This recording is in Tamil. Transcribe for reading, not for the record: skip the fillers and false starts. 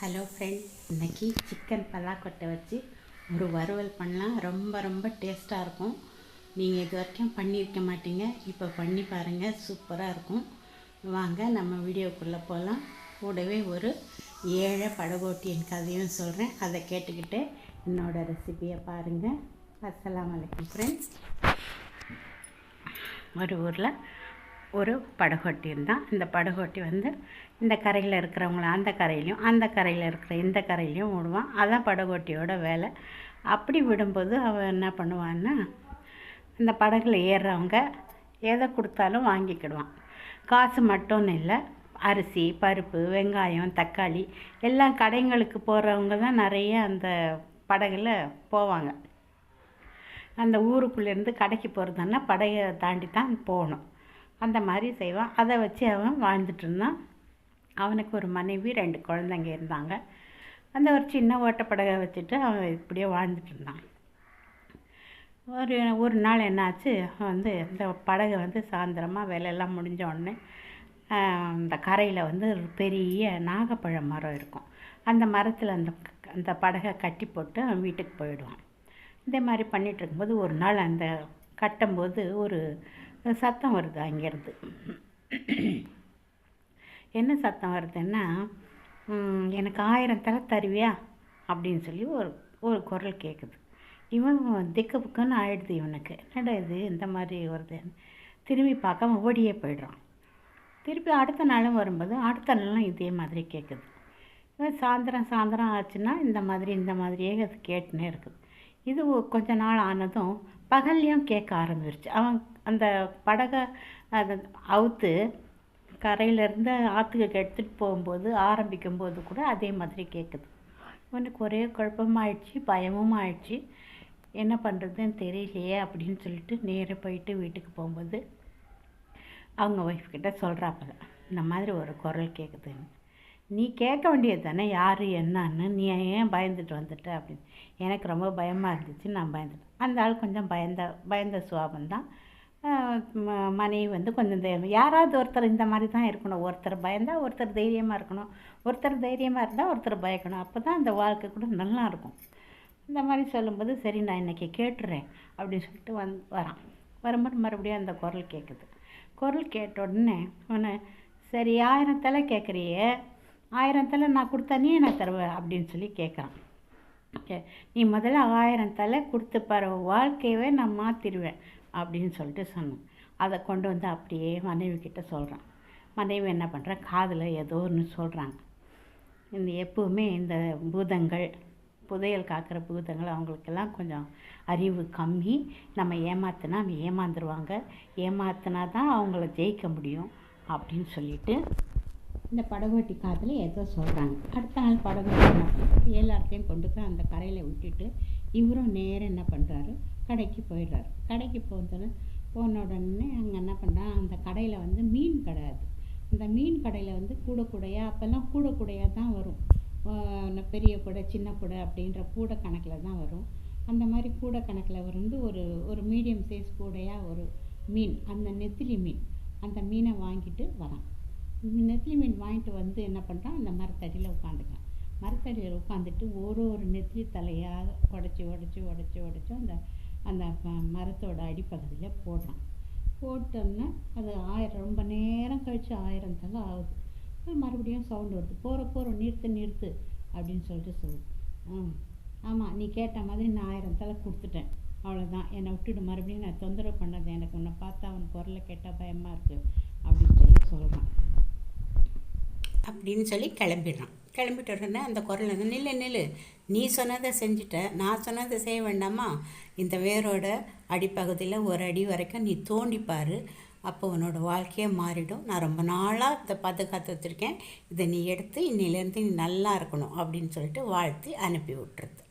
ஹலோ ஃப்ரெண்ட், இன்றைக்கி சிக்கன் பல்லாக்கொட்டை வச்சு ஒரு வறுவல் பண்ணலாம். ரொம்ப ரொம்ப டேஸ்ட்டாக இருக்கும். நீங்கள் இது வரைக்கும் பண்ணியிருக்க மாட்டீங்க, இப்போ பண்ணி பாருங்கள், சூப்பராக இருக்கும். வாங்க நம்ம வீடியோக்குள்ளே போகலாம். கூடவே ஒரு 7 படகோட்டியின் கதையும் சொல்கிறேன், அதை கேட்டுக்கிட்டு என்னோடய ரெசிபியை பாருங்கள். அஸ்ஸலாமு அலைக்கும் ஃப்ரெண்ட்ஸ். ஒரு ஊரில் ஒரு படகோட்டி இருந்தான். இந்த படகோட்டி இந்த கரையில் இருக்கிறவங்கள அந்த கரையிலையும், அந்த கரையில் இருக்கிற இந்த கரையிலையும் விடுவான். அதான் படகோட்டியோட வேலை. அப்படி விடும்போது அவன் என்ன பண்ணுவான்னா, இந்த படகுல ஏறுறவங்க எதை கொடுத்தாலும் வாங்கிக்கிடுவான். காசு மட்டும்னு இல்லை, அரிசி, பருப்பு, வெங்காயம், தக்காளி எல்லாம் கடைங்களுக்கு போகிறவங்க தான் நிறைய அந்த படகுல போவாங்க. அந்த ஊருக்குள்ளேருந்து கடைக்கு போகிறதுன்னா படகை தாண்டி தான் போகணும். அந்த மாதிரி செய்வான். அதை வச்சு அவன் வாழ்ந்துட்டு இருந்தான். அவனுக்கு ஒரு மனைவி, 2 குழந்தைங்க இருந்தாங்க. அந்த ஒரு சின்ன ஓட்டப்படகை வச்சுட்டு அவன் இப்படியே வாழ்ந்துட்டு இருந்தான். ஒரு நாள் என்னாச்சு, இந்த படகை சாயந்தரமாக வேலையெல்லாம் முடிஞ்ச உடனே இந்த கரையில் ஒரு பெரிய நாகப்பழ மரம் இருக்கும். அந்த மரத்தில் அந்த படகை கட்டி போட்டு அவன் வீட்டுக்கு போயிடுவான். இதே மாதிரி பண்ணிகிட்டு இருக்கும்போது ஒரு நாள் அந்த கட்டும்போது ஒரு சத்தம் வருது அங்கேருந்து. என்ன சத்தம் வருதுன்னா, எனக்கு 1000 தலை தருவியா அப்படின்னு சொல்லி ஒரு குரல் கேட்குது. இவன் திக்கு புக்குன்னு ஆயிடுது. இவனுக்கு என்னடா இது இந்த மாதிரி வருது, திரும்பி பார்க்காம ஓடியே போயிடுறான். திருப்பி அடுத்த நாளும் வரும்போது அடுத்த நாளும் இதே மாதிரி கேட்குது. இவன் சாயந்தரம் ஆச்சுன்னா இந்த மாதிரியே அது கேட்டுனே இருக்குது. இது கொஞ்ச நாள் ஆனதும் பகல்லையும் கேட்க ஆரம்பிச்சிருச்சு. அவன் அந்த படகை அதை அவுத்து கரையிலேருந்து ஆற்றுக்கு எடுத்துகிட்டு போகும்போது ஆரம்பிக்கும்போது கூட அதே மாதிரி கேட்குது. அவனுக்கு ஒரே குழப்பமாயிடுச்சு, பயமும் ஆயிடுச்சு. என்ன பண்ணுறதுன்னு தெரியலையே அப்படின்னு சொல்லிட்டு நேராக போயிட்டு வீட்டுக்கு போகும்போது அவங்க ஒய்ஃப்கிட்ட சொல்கிறாப்பல, இந்த மாதிரி ஒரு குரல் கேட்குதுன்னு. நீ கேட்க வேண்டியது தானே யார் என்னான்னு, நீ ஏன் பயந்துட்டு வந்துட்ட அப்படின்னு. எனக்கு ரொம்ப பயமாக இருந்துச்சு, நான் பயந்துட்டேன். அந்த ஆள் கொஞ்சம் பயந்த சுபாவம்தான். மனைவி கொஞ்சம் தைரியம். யாராவது ஒருத்தர் இந்த மாதிரி தான் இருக்கணும். ஒருத்தர் பயந்தால் ஒருத்தர் தைரியமாக இருக்கணும், ஒருத்தர் தைரியமாக இருந்தால் ஒருத்தர் பயக்கணும். அப்போ தான் அந்த வாழ்க்கை கூட நல்லா இருக்கும். இந்த மாதிரி சொல்லும்போது சரி நான் இன்றைக்கி கேட்டுறேன் அப்படின்னு சொல்லிட்டு வரான். வரும்போது மறுபடியும் அந்த குரல் கேட்குது. குரல் கேட்ட உடனே அவனை, சரி 1000 தலை கேட்குறியே, 1000 தலை நான் கொடுத்தா நீ என்ன தருவேன் அப்படின்னு சொல்லி கேட்குறான். நீ முதல்ல 1000 தலை கொடுத்து பாரு, வாழ்க்கையவே நான் மாற்றிடுவேன் அப்படின்னு சொல்லிட்டு சொன்னேன். அதை கொண்டு அப்படியே மனைவி கிட்ட சொல்கிறான். மனைவி என்ன பண்ணுறா, காதில் ஏதோ ஒன்று சொல்கிறாங்க. எப்பவுமே இந்த பூதங்கள், புதையல் காக்கிற பூதங்கள், அவங்களுக்கெல்லாம் கொஞ்சம் அறிவு கம்மி. நம்ம ஏமாத்தினா ஏமாந்துருவாங்க, ஏமாத்தினா தான் அவங்கள ஜெயிக்க முடியும் அப்படின்னு சொல்லிட்டு இந்த படகோட்டி காதில் ஏதோ சொல்கிறாங்க. அடுத்த நாள் படகோட்டி எல்லாத்தையும் கொண்டு போய் அந்த கரையில் விட்டுட்டு இவரும் நேரம் என்ன பண்ணுறாரு, கடைக்கு போயிடுறாரு. கடைக்கு போன உடனே அங்கே என்ன பண்ணுறான், அந்த கடையில் மீன் கிடையாது. அந்த மீன் கடையில் கூடையாக, அப்போல்லாம் கூடையாக தான் வரும். பெரிய கூடை, சின்ன கூடை அப்படின்ற கூடை கணக்கில் தான் வரும். அந்த மாதிரி கூடை கணக்கில் ஒரு மீடியம் சைஸ் கூடையாக ஒரு மீன், அந்த நெத்திலி மீன், அந்த மீனை வாங்கிட்டு வரான். நெத்திலி மீன் வாங்கிட்டு என்ன பண்ணுறான், அந்த மரத்தடியில் உட்காந்துக்கலாம். மரத்தடியில் உட்காந்துட்டு ஒரு நெத்திலி தலையாக உடச்சி அந்த மரத்தோட அடிப்பகுதியில் போடுறான். போட்டோம்னா அது ரொம்ப நேரம் கழித்து 1000 தலை ஆகுது. மறுபடியும் சவுண்டு வருது, போகிற நிறுத்து அப்படின்னு சொல்லுது. ஆமாம், நீ கேட்ட மாதிரி நான் 1000 தலை கொடுத்துட்டேன், அவ்வளோதான், என்னை விட்டுடு, மறுபடியும் நான் தொந்தரவு பண்ணது, எனக்கு உன்னை பார்த்தா அவன் குரலை கேட்டால் பயமாக இருக்குது அப்படின்னு சொல்கிறான். அப்படின்னு சொல்லி கிளம்பிட்டு உடனே அந்த குரல் நில்லு, நீ சொன்னதை செஞ்சுட்ட, நான் சொன்னதை செய்ய வேண்டாமா? இந்த வேரோட அடிப்பகுதியில் 1 அடி வரைக்கும் நீ தோண்டிப்பார், அப்போ உன்னோட வாழ்க்கையே மாறிடும். நான் ரொம்ப நாளாக இதை பாதுகாத்து வச்சுருக்கேன், இதை நீ எடுத்து இன்னிலேருந்து நீ நல்லா இருக்கணும் அப்படின்னு சொல்லிட்டு வாழ்த்தி அனுப்பி விட்டுறது.